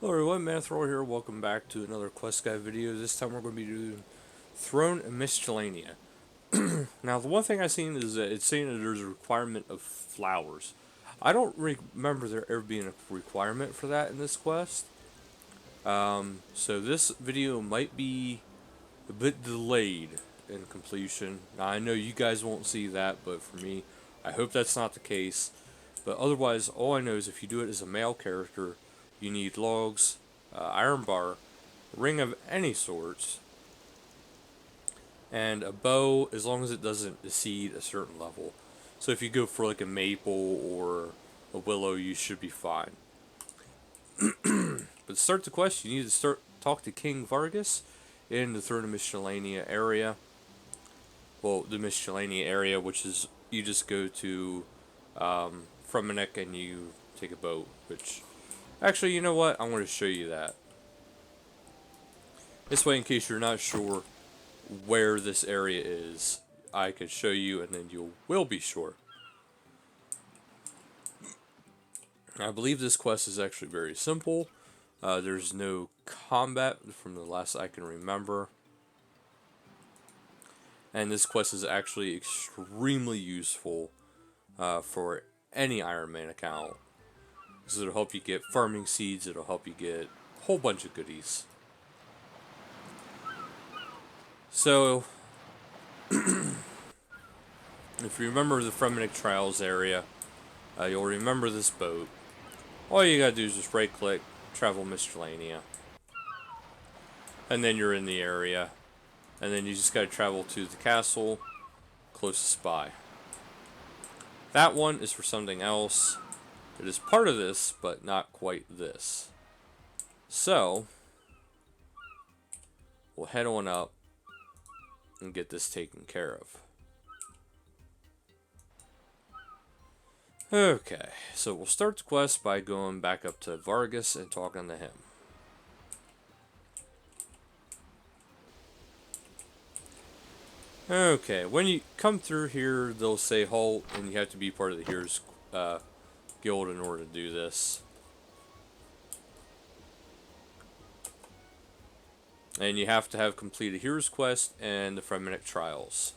Hello everyone, Manthrower here. Welcome back to another Quest Guide video. This time we're going to be doing Throne and Miscellenia. Now, the one thing I've seen is that it's saying that there's a requirement of flowers. I don't remember there ever being a requirement for that in this quest. So this video might be a bit delayed in completion. Now, I know you guys won't see that, but for me, I hope that's not the case. But otherwise, all I know is if you do it as a male character, you need logs, iron bar, ring of any sorts, and a bow as long as it doesn't exceed a certain level. So if you go for like a maple or a willow, you should be fine. But to start the quest, you need to talk to King Vargas in the Throne of Miscellenia area. Well, the Miscellenia area, which is you just go to Fremennik and you take a boat. Which, actually, you know what? I'm going to show you that. This way, in case you're not sure where this area is, I could show you, and then you will be sure. I believe this quest is actually very simple. There's no combat from the last I can remember. And this quest is actually extremely useful for any Iron Man account. Because it'll help you get farming seeds, it'll help you get a whole bunch of goodies. So, if you remember the Fremennik Trials area, you'll remember this boat. All you gotta do is just right click, travel Miscellenia. And then you're in the area. And then you just gotta travel to the castle closest by. That one is for something else. It is part of this, but not quite this. So, we'll head on up and get this taken care of. Okay, so we'll start the quest by going back up to Vargas and talking to him. Okay, when you come through here, they'll say halt, and you have to be part of the Heroes Guild in order to do this. And you have to have completed Heroes Quest and the Fremennik Trials.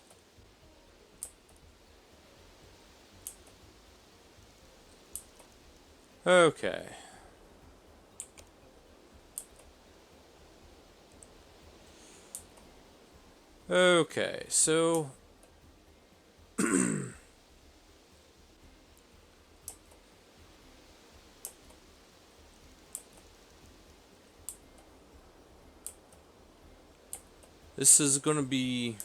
Okay. Okay, so this is going to be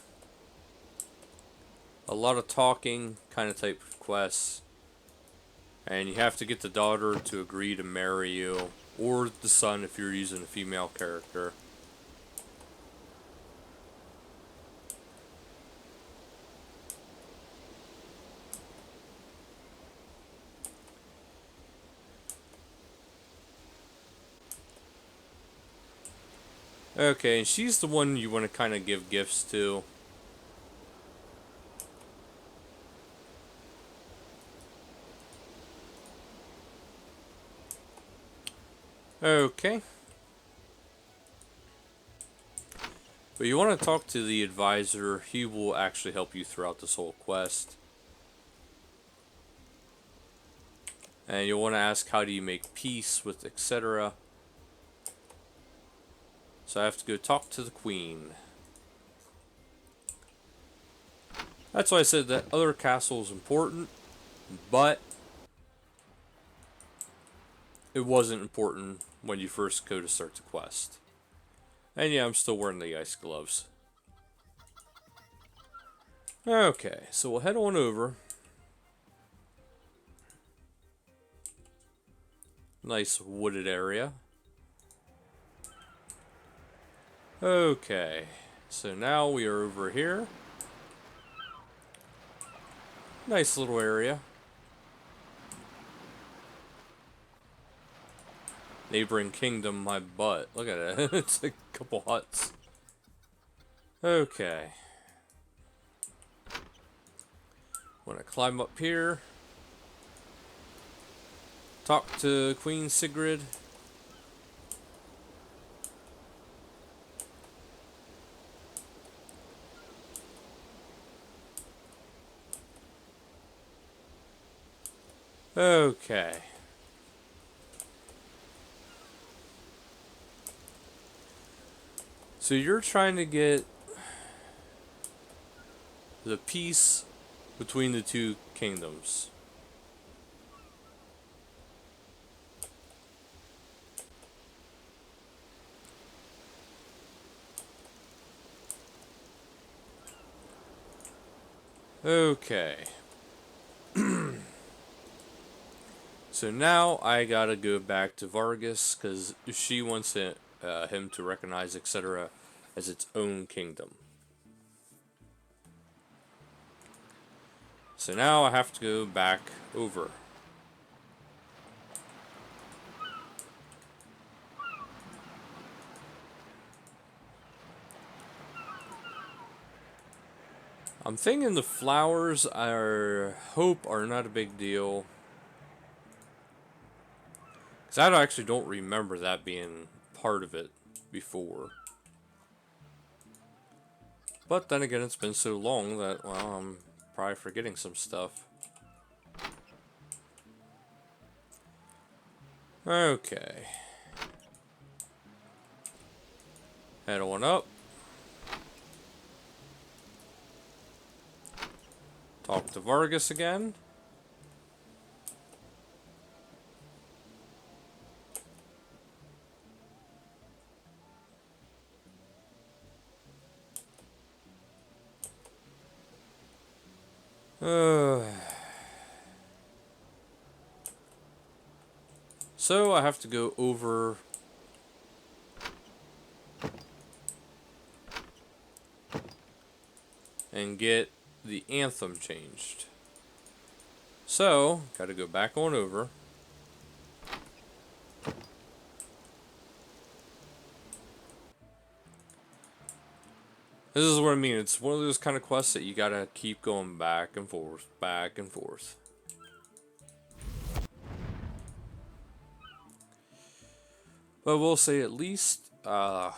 a lot of talking kind of type of quests. And you have to get the daughter to agree to marry you, or the son if you're using a female character. Okay, and she's the one you want to kind of give gifts to. Okay. But you want to talk to the advisor. He will actually help you throughout this whole quest. And you'll want to ask how do you make peace with etc. So I have to go talk to the queen. That's why I said that other castle is important, but it wasn't important when you first go to start the quest. And yeah, I'm still wearing the ice gloves. Okay, so we'll head on over. Nice wooded area. Okay, so now we are over here. Nice little area. Neighboring kingdom, my butt. Look at it. It's a couple huts. Okay. Want to climb up here. Talk to Queen Sigrid. Okay. So you're trying to get the peace between the two kingdoms. Okay. So now I gotta go back to Vargas because she wants him to recognize, etc., as its own kingdom. So now I have to go back over. I'm thinking the flowers are not a big deal. Because I actually don't remember that being part of it before. But then again, it's been so long that, well, I'm probably forgetting some stuff. Okay. Head on up. Talk to Vargas again. So I have to go over and get the anthem changed. So, gotta go back on over. This is what I mean. It's one of those kind of quests that you gotta keep going back and forth, back and forth. But we'll say at least you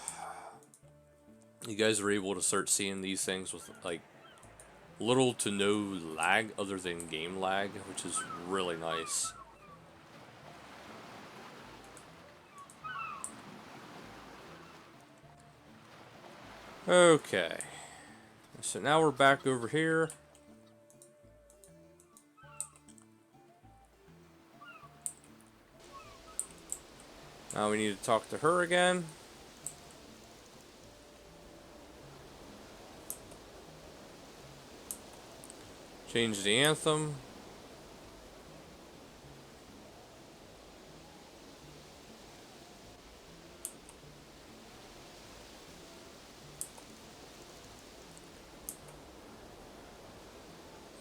guys are able to start seeing these things with like little to no lag other than game lag, which is really nice. Okay. So now we're back over here. Now we need to talk to her again. Change the anthem.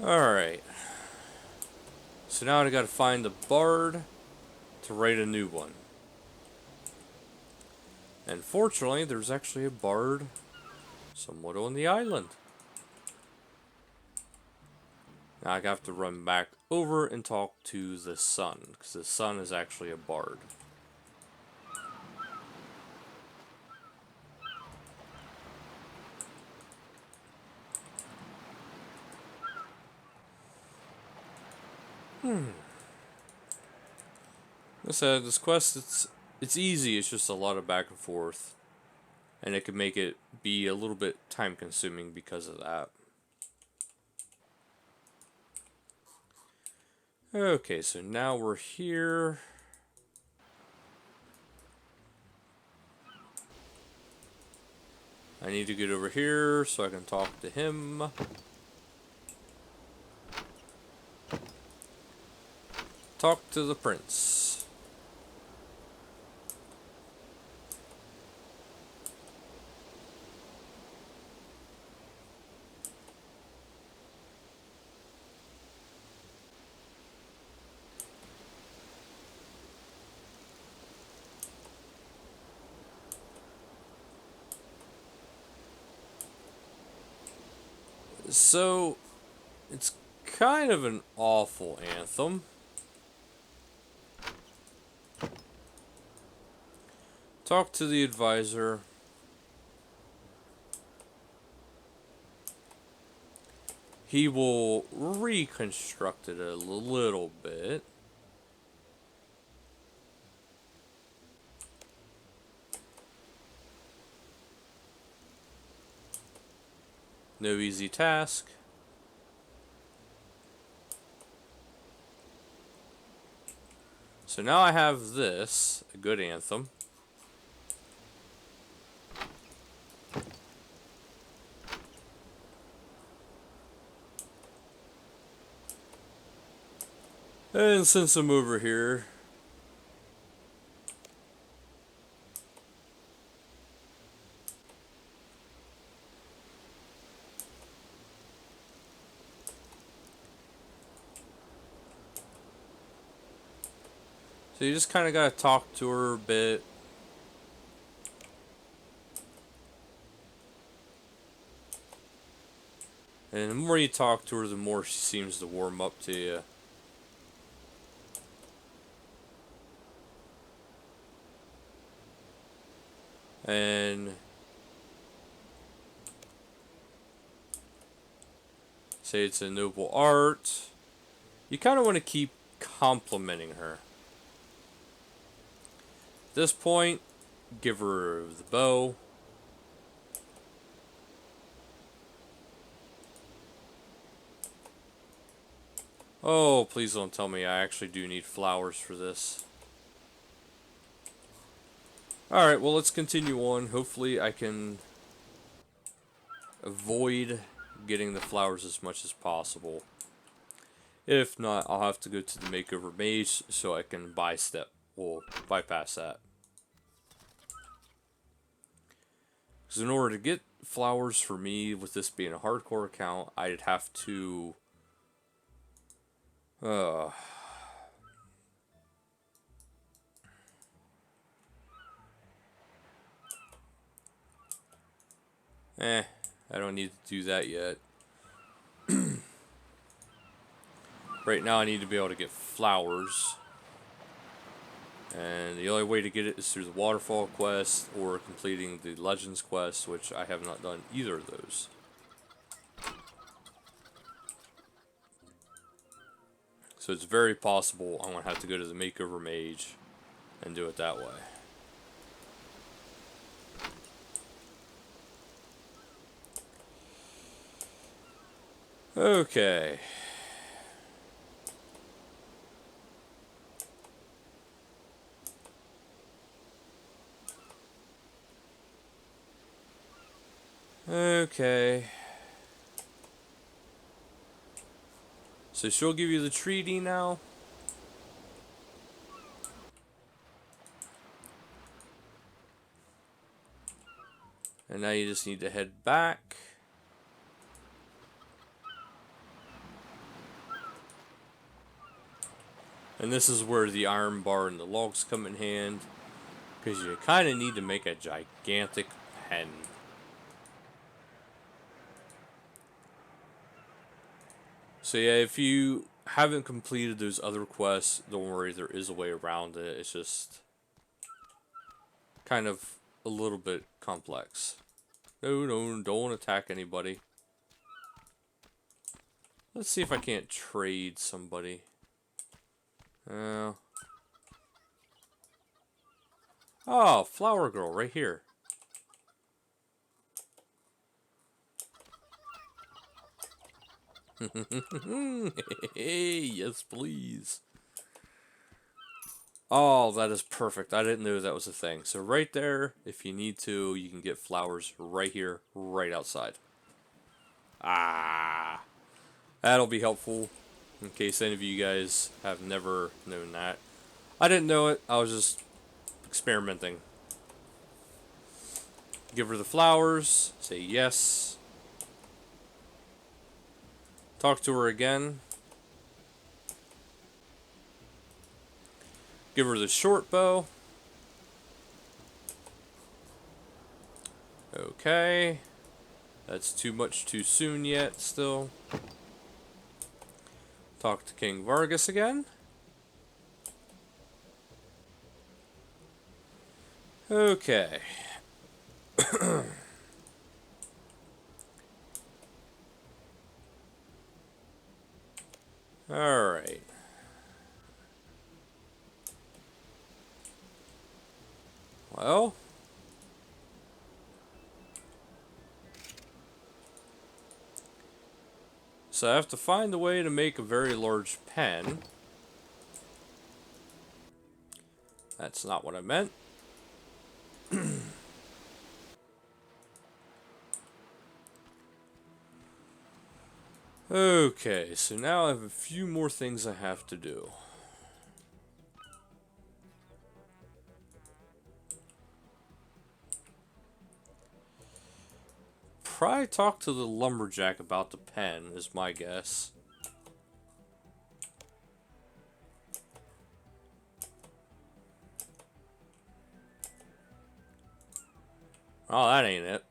Alright. So now I gotta find the bard to write a new one. And fortunately, there's actually a bard somewhat on the island. Now I have to run back over and talk to the sun, because the sun is actually a bard. Like I said, this quest, it's easy, it's just a lot of back and forth. And it can make it be a little bit time consuming because of that. Okay, so now we're here. I need to get over here so I can talk to him. Talk to the prince. So, it's kind of an awful anthem. Talk to the advisor. He will reconstruct it a little bit. No easy task. So now I have this, a good anthem. And since I'm over here, so you just kind of gotta talk to her a bit. And the more you talk to her, the more she seems to warm up to you. And say it's a noble art. You kind of want to keep complimenting her. At this point, give her the bow. Oh, please don't tell me I actually do need flowers for this. Alright, well, let's continue on. Hopefully I can avoid getting the flowers as much as possible. If not, I'll have to go to the makeover mage so I can bypass that. Because in order to get flowers for me, with this being a hardcore account, I'd have to... I don't need to do that yet. Right now I need to be able to get flowers. And the only way to get it is through the waterfall quest or completing the legends quest, which I have not done either of those. So it's very possible I'm going to have to go to the makeover mage and do it that way. Okay. Okay. So she'll give you the treaty now. And now you just need to head back. And this is where the iron bar and the logs come in hand. Because you kind of need to make a gigantic pen. So yeah, if you haven't completed those other quests, don't worry, there is a way around it. It's just kind of a little bit complex. No, don't attack anybody. Let's see if I can't trade somebody. Oh, flower girl right here. Hey, yes, please. Oh, that is perfect. I didn't know that was a thing. So right there, if you need to, you can get flowers right here, right outside. Ah, that'll be helpful in case any of you guys have never known that. I didn't know it. I was just experimenting. Give her the flowers. Say yes. Talk to her again. Give her the short bow. Okay. That's too much too soon yet, still. Talk to King Vargas again. Okay. Alright. Well. So I have to find a way to make a very large pen. That's not what I meant. Okay, so now I have a few more things I have to do. Probably talk to the lumberjack about the pen, is my guess. Oh, that ain't it.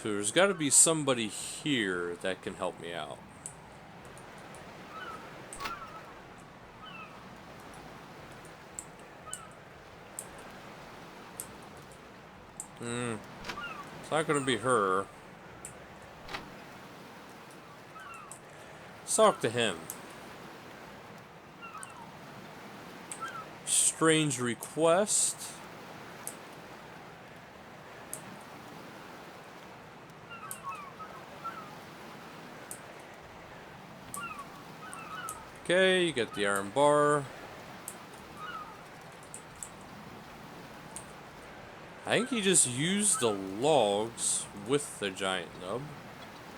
So there's got to be somebody here that can help me out. It's not going to be her. Let's talk to him. Strange request. Okay, you get the iron bar. I think he just used the logs with the giant nub.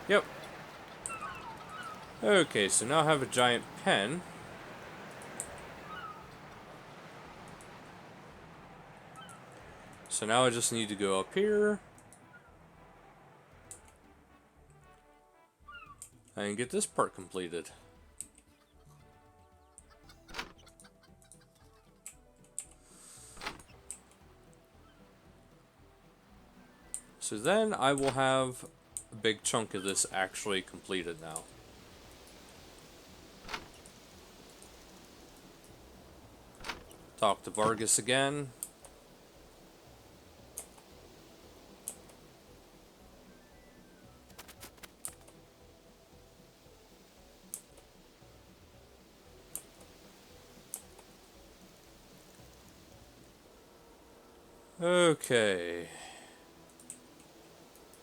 Yep. Okay, so now I have a giant pen. So now I just need to go up here and get this part completed. So then I will have a big chunk of this actually completed now. Talk to Vargas again. Okay.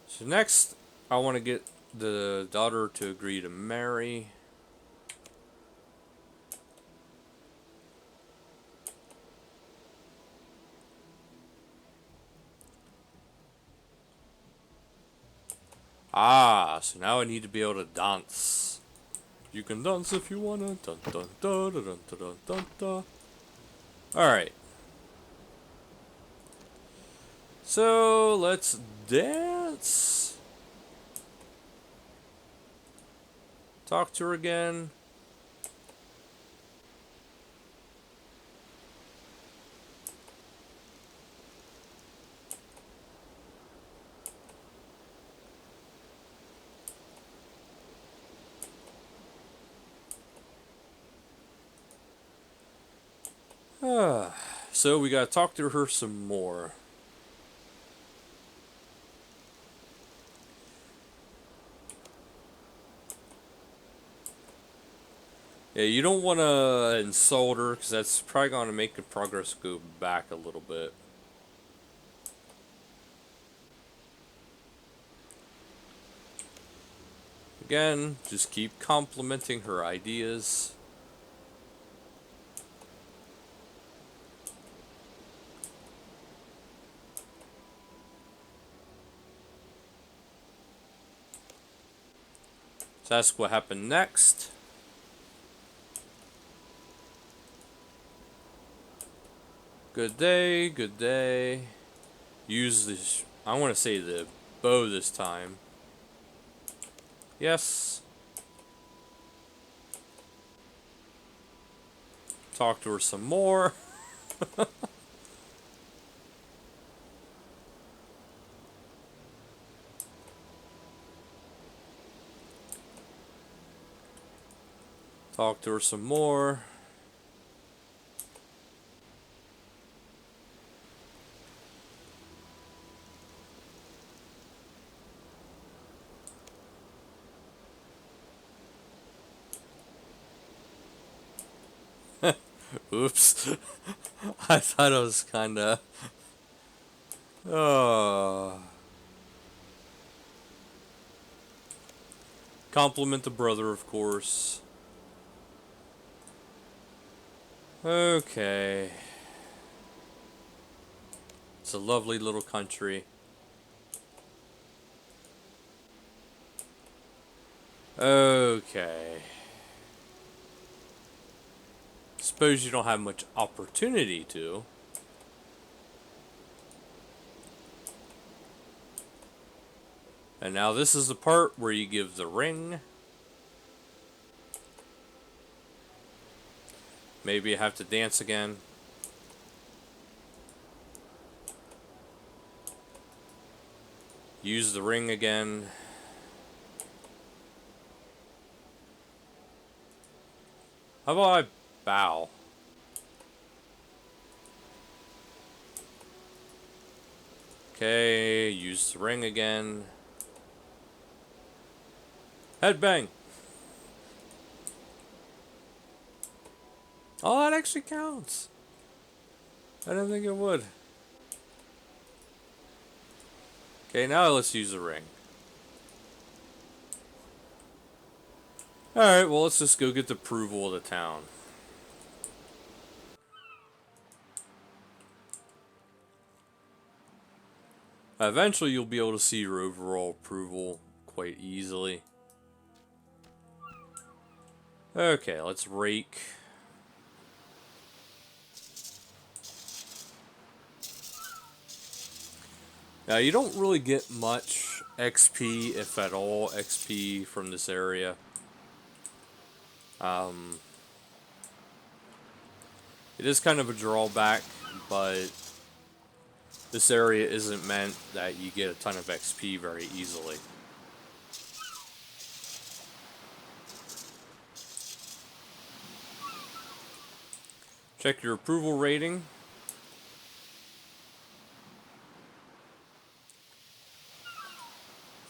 So next, I want to get the daughter to agree to marry. Ah, so now I need to be able to dance. You can dance if you wanna. Dun dun dun dun dun dun dun dun. Alright. So let's dance. Talk to her again. So we gotta talk to her some more. Yeah, you don't want to insult her, because that's probably going to make the progress go back a little bit. Again, just keep complimenting her ideas. So ask what happened next. Good day, good day. Use this, I want to say the bow this time. Yes. Talk to her some more. Talk to her some more. Oops. I thought it was kinda... Uh, Compliment the brother, of course. Okay. It's a lovely little country. Okay. Suppose you don't have much opportunity to. And now this is the part where you give the ring. Maybe you have to dance again. Use the ring again. How about I bow? Okay, use the ring again. Headbang! Oh, that actually counts. I didn't think it would. Okay, now let's use the ring. Alright, well, let's just go get the approval of the town. Eventually, you'll be able to see your overall approval quite easily. Okay, let's rake. Now, you don't really get much XP, if at all, XP from this area. It is kind of a drawback, but this area isn't meant that you get a ton of XP very easily. Check your approval rating.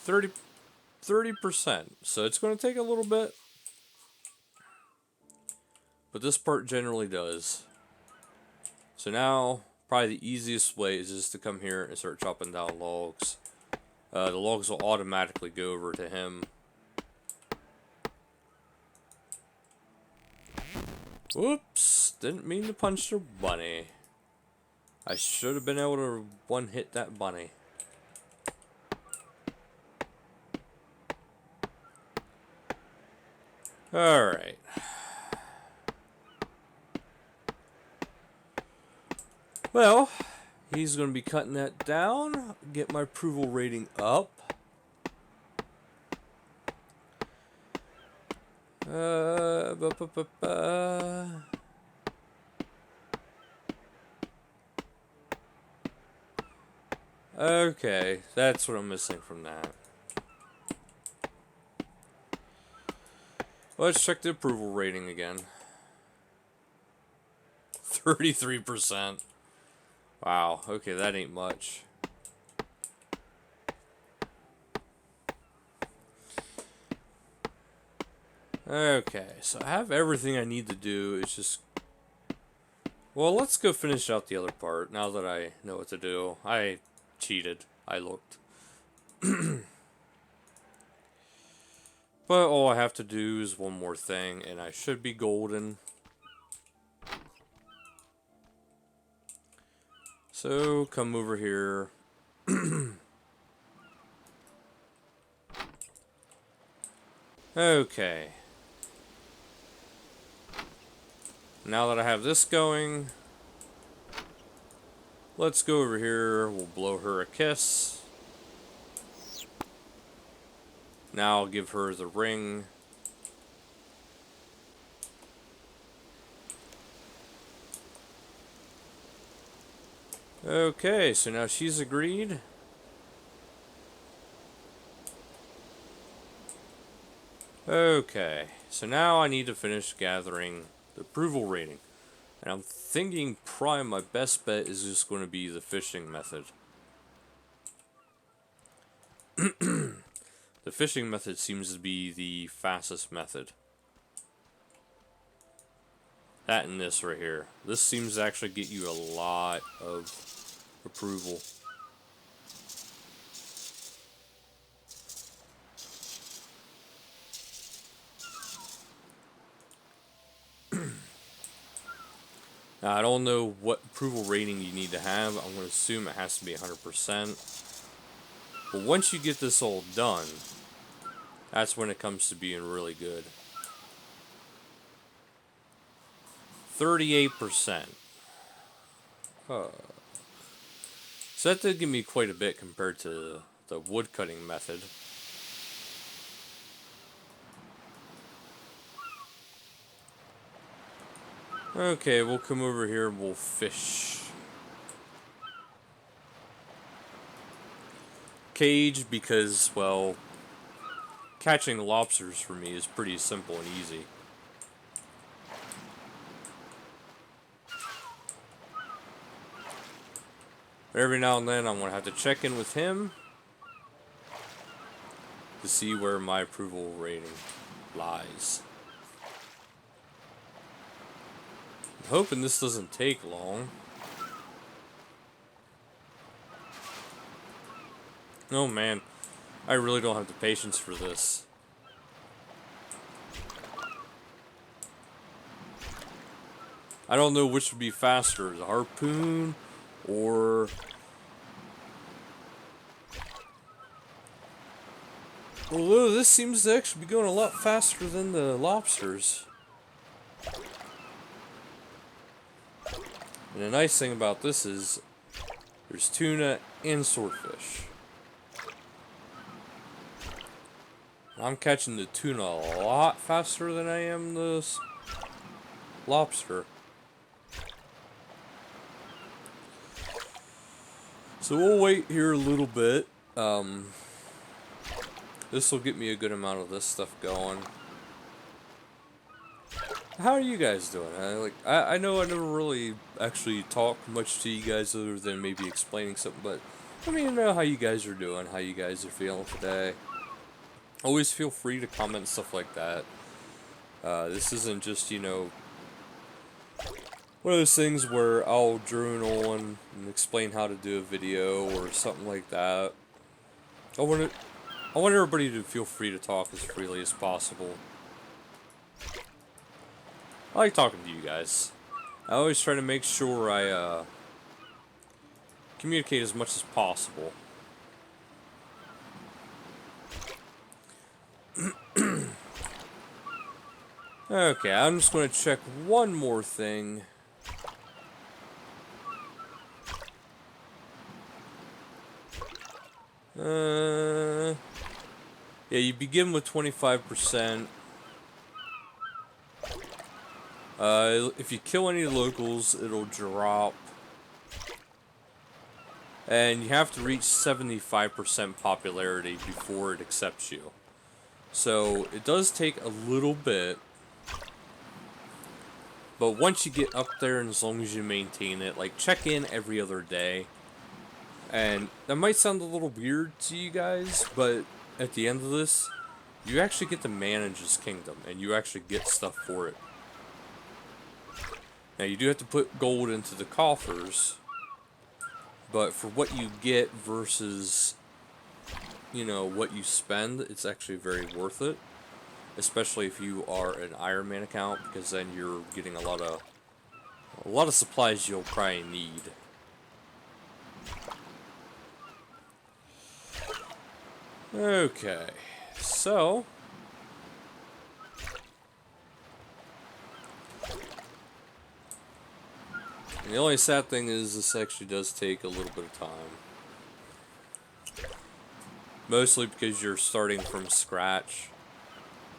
Thirty 30%. So it's going to take a little bit. But this part generally does. So now, probably the easiest way is just to come here and start chopping down logs. The logs will automatically go over to him. Whoops! Didn't mean to punch the bunny. I should have been able to one-hit that bunny. Alright. Well, he's going to be cutting that down. Get my approval rating up. Okay, that's what I'm missing from that. Let's check the approval rating again. 33%. Wow, okay, that ain't much. Okay, so I have everything I need to do. It's just... Well, let's go finish out the other part now that I know what to do. I cheated. I looked. But all I have to do is one more thing, and I should be golden. So, come over here. Okay. Now that I have this going, let's go over here. We'll blow her a kiss. Now I'll give her the ring. Okay, so now she's agreed. Okay, so now I need to finish gathering the approval rating. And I'm thinking probably my best bet is just going to be the fishing method. The fishing method seems to be the fastest method. That and this right here. This seems to actually get you a lot of approval. Now, I don't know what approval rating you need to have. I'm going to assume it has to be 100%. But once you get this all done, that's when it comes to being really good. 38%. So that did give me quite a bit compared to the woodcutting method. Okay, we'll come over here and we'll fish. Cage because, well, catching lobsters for me is pretty simple and easy. But every now and then I'm going to have to check in with him to see where my approval rating lies. I'm hoping this doesn't take long. Oh man, I really don't have the patience for this. I don't know which would be faster, the harpoon or... Although this seems to actually be going a lot faster than the lobsters. And the nice thing about this is there's tuna and swordfish. I'm catching the tuna a lot faster than I am the lobster. So we'll wait here a little bit. This will get me a good amount of this stuff going. How are you guys doing? I know I never really actually talk much to you guys other than maybe explaining something, but let me know how you guys are doing, how you guys are feeling today. Always feel free to comment stuff like that. This isn't just, you know, one of those things where I'll drone on and explain how to do a video or something like that. I want everybody to feel free to talk as freely as possible. I like talking to you guys. I always try to make sure I communicate as much as possible. Okay, I'm just going to check one more thing. Yeah, you begin with 25%. If you kill any locals, it'll drop. And you have to reach 75% popularity before it accepts you. So, it does take a little bit. But once you get up there, and as long as you maintain it, like, check in every other day. And that might sound a little weird to you guys, but at the end of this, you actually get to manage this kingdom, and you actually get stuff for it. Now, you do have to put gold into the coffers, but for what you get versus, you know, what you spend, it's actually very worth it. Especially if you are an Iron Man account, because then you're getting a lot of supplies you'll probably need. Okay, so the only sad thing is this actually does take a little bit of time. Mostly because you're starting from scratch.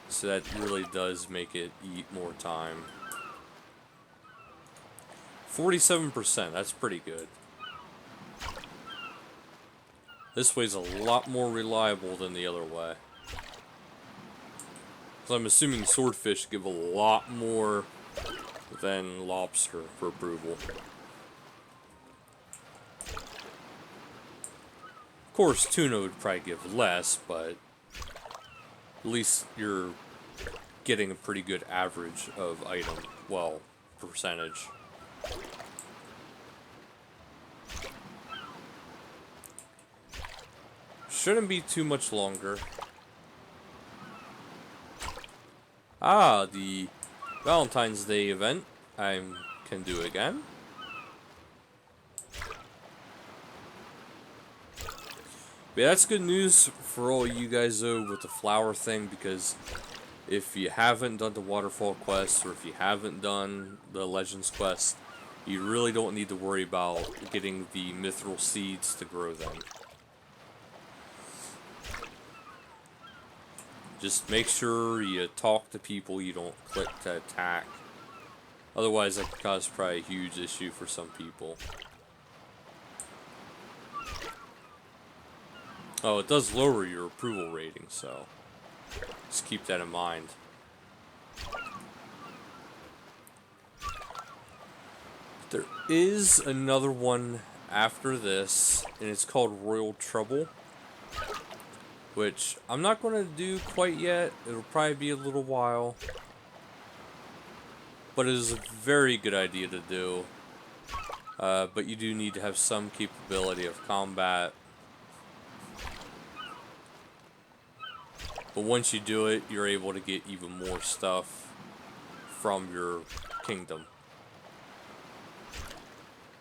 So that really does make it eat more time. 47%, that's pretty good. This way's a lot more reliable than the other way. So I'm assuming swordfish give a lot more than lobster for approval. Of course, tuna would probably give less, but at least you're getting a pretty good average of item, well, percentage. Shouldn't be too much longer. Ah, the Valentine's Day event. I'm can do again. But that's good news for all you guys though with the flower thing, because if you haven't done the waterfall quest, or if you haven't done the legends quest, you really don't need to worry about getting the mithril seeds to grow them. Just make sure you talk to people, you don't click to attack. Otherwise that could cause probably a huge issue for some people. Oh, it does lower your approval rating, so just keep that in mind. There is another one after this, and it's called Royal Trouble, which I'm not going to do quite yet. It'll probably be a little while, but it is a very good idea to do. But you do need to have some capability of combat. But once you do it, you're able to get even more stuff from your kingdom.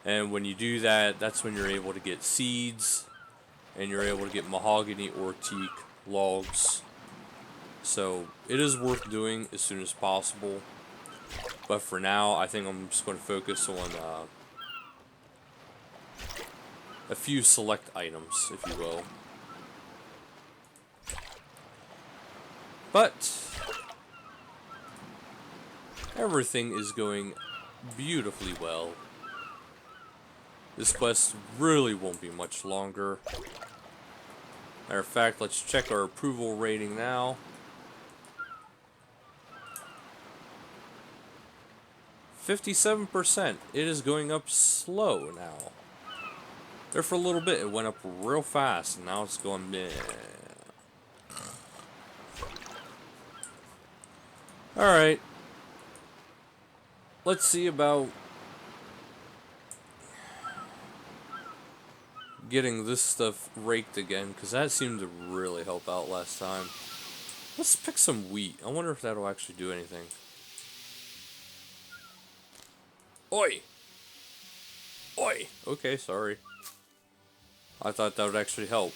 And when you do that, that's when you're able to get seeds, and you're able to get mahogany or teak logs. So it is worth doing as soon as possible. But for now, I think I'm just going to focus on a few select items, if you will. But everything is going beautifully well. This quest really won't be much longer. Matter of fact, let's check our approval rating now. 57%. It is going up slow now. There for a little bit, it went up real fast, and now it's going meh. Alright. Let's see about getting this stuff raked again, because that seemed to really help out last time. Let's pick some wheat. I wonder if that'll actually do anything. Oi! Oi! Okay, sorry. I thought that would actually help.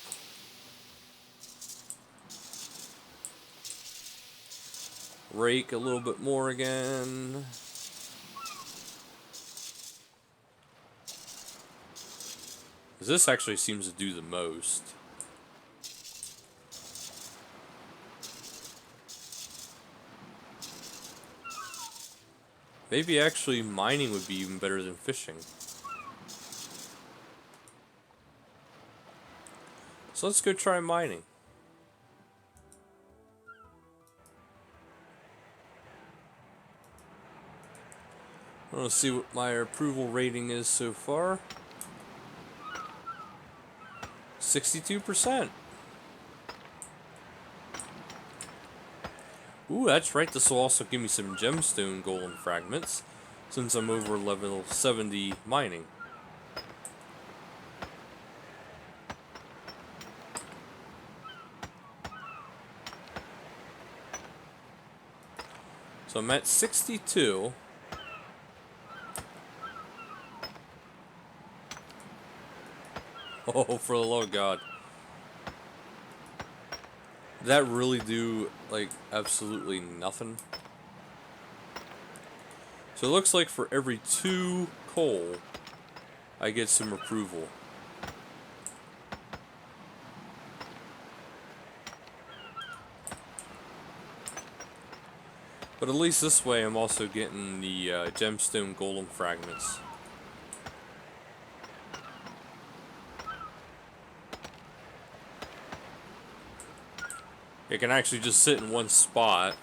Rake a little bit more again. This actually seems to do the most. Maybe actually mining would be even better than fishing. So let's go try mining. I want to see what my approval rating is so far. 62%. Ooh, that's right. This will also give me some gemstone golem fragments, since I'm over level 70 mining. So I'm at 62. Oh, for the love of God. Did that really do, like, absolutely nothing? So it looks like for every 2 coal, I get some approval. But at least this way I'm also getting the gemstone golem fragments. I can actually just sit in one spot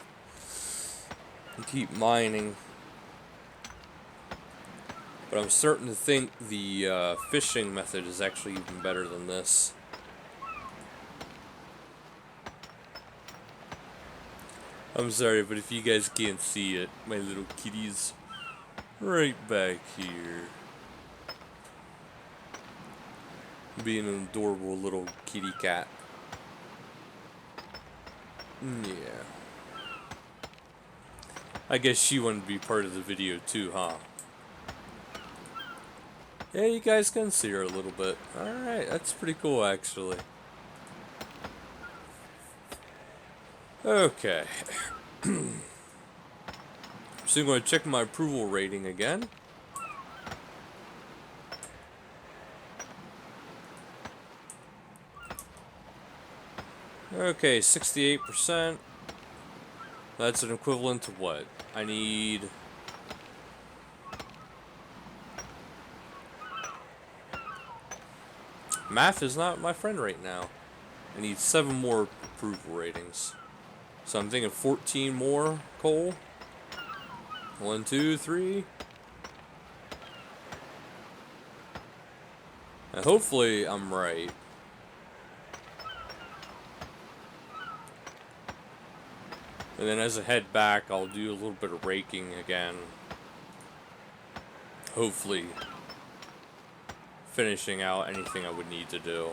and keep mining. But I'm starting to think the fishing method is actually even better than this. I'm sorry, but if you guys can't see it, my little kitty's right back here. Being an adorable little kitty cat. Yeah. I guess she wanted to be part of the video too, huh? Yeah, you guys can see her a little bit. Alright, that's pretty cool actually. Okay. So I'm going to check my approval rating again. Okay, 68%. That's an equivalent to what? I need... Math is not my friend right now. I need 7 more approval ratings. So I'm thinking 14 more coal. 1, 2, 3. And hopefully I'm right. And then as I head back, I'll do a little bit of raking again. Hopefully finishing out anything I would need to do.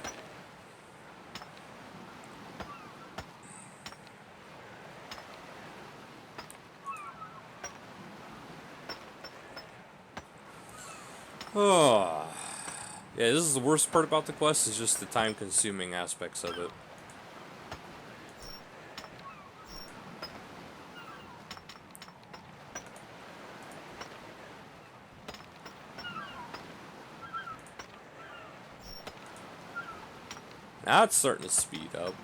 Oh. Yeah, this is the worst part about the quest, is just the time-consuming aspects of it. Now it's starting to speed up.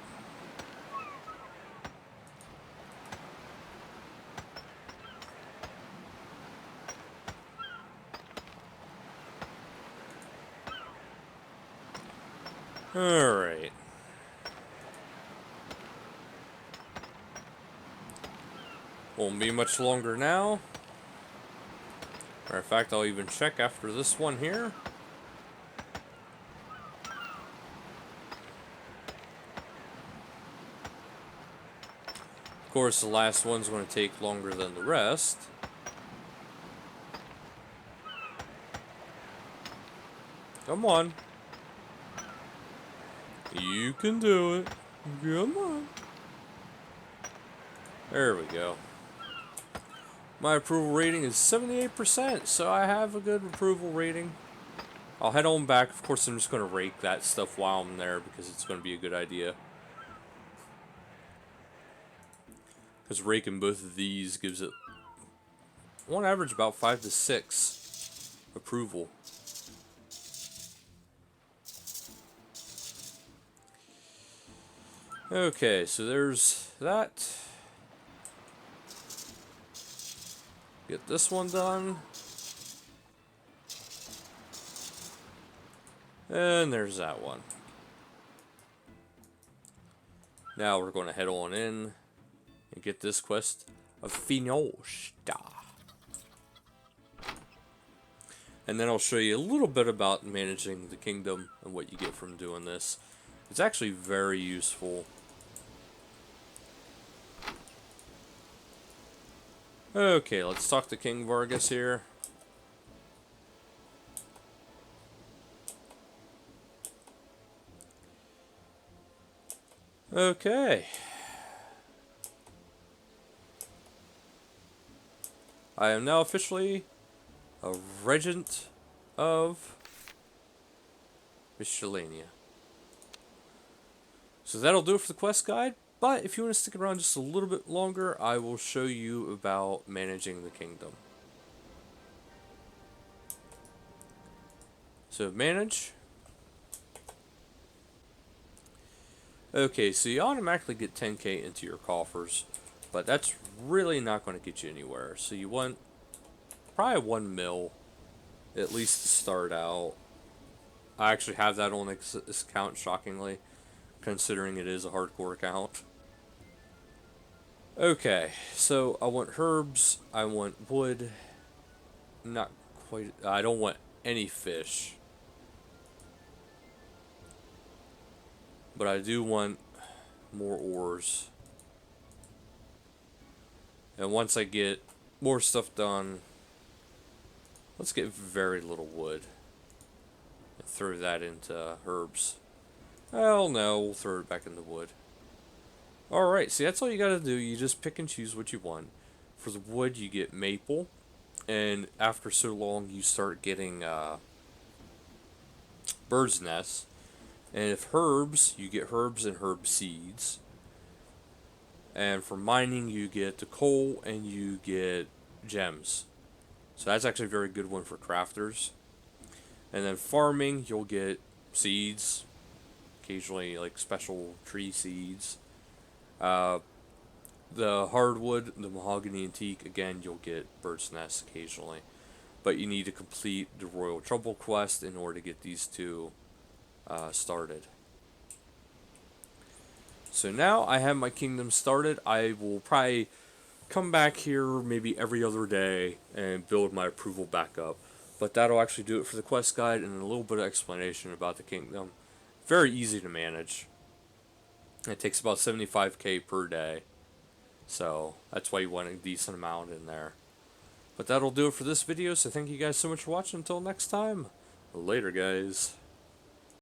Alright. Won't be much longer now. Matter of fact, I'll even check after this one here. Of course, the last one's going to take longer than the rest. Come on. You can do it. Come on. There we go. My approval rating is 78%, so I have a good approval rating. I'll head on back. Of course, I'm just going to rake that stuff while I'm there because it's going to be a good idea. Because raking both of these gives it, on average, about 5 to 6 approval. Okay, so there's that. Get this one done. And there's that one. Now we're going to head on in and get this quest of finished. And then I'll show you a little bit about managing the kingdom and what you get from doing this. It's actually very useful. Okay, let's talk to King Vargas here. Okay. I am now officially a regent of Miscellenia. So that'll do it for the quest guide. But if you want to stick around just a little bit longer, I will show you about managing the kingdom. So manage. Okay, so you automatically get 10k into your coffers, but that's really not going to get you anywhere. So you want probably 1 mil, at least to start out. I actually have that on this account, shockingly, considering it is a hardcore account. Okay, so I want herbs, I want wood, not quite, I don't want any fish. But I do want more ores. And once I get more stuff done, let's get very little wood. And throw that into herbs. Well, no, we'll throw it back into wood. Alright, see, that's all you gotta do. You just pick and choose what you want. For the wood, you get maple. And after so long, you start getting bird's nests. And if herbs, you get herbs and herb seeds. And for mining, you get the coal and you get gems. So that's actually a very good one for crafters. And then farming, you'll get seeds, occasionally like special tree seeds. Uh, the hardwood, the mahogany and teak, again, you'll get bird's nests occasionally. But you need to complete the Royal Trouble quest in order to get these two started. So now I have my kingdom started. I will probably come back here maybe every other day and build my approval back up. But that'll actually do it for the quest guide and a little bit of explanation about the kingdom. Very easy to manage. It takes about 75k per day. So that's why you want a decent amount in there. But that'll do it for this video, so thank you guys so much for watching. Until next time, later guys.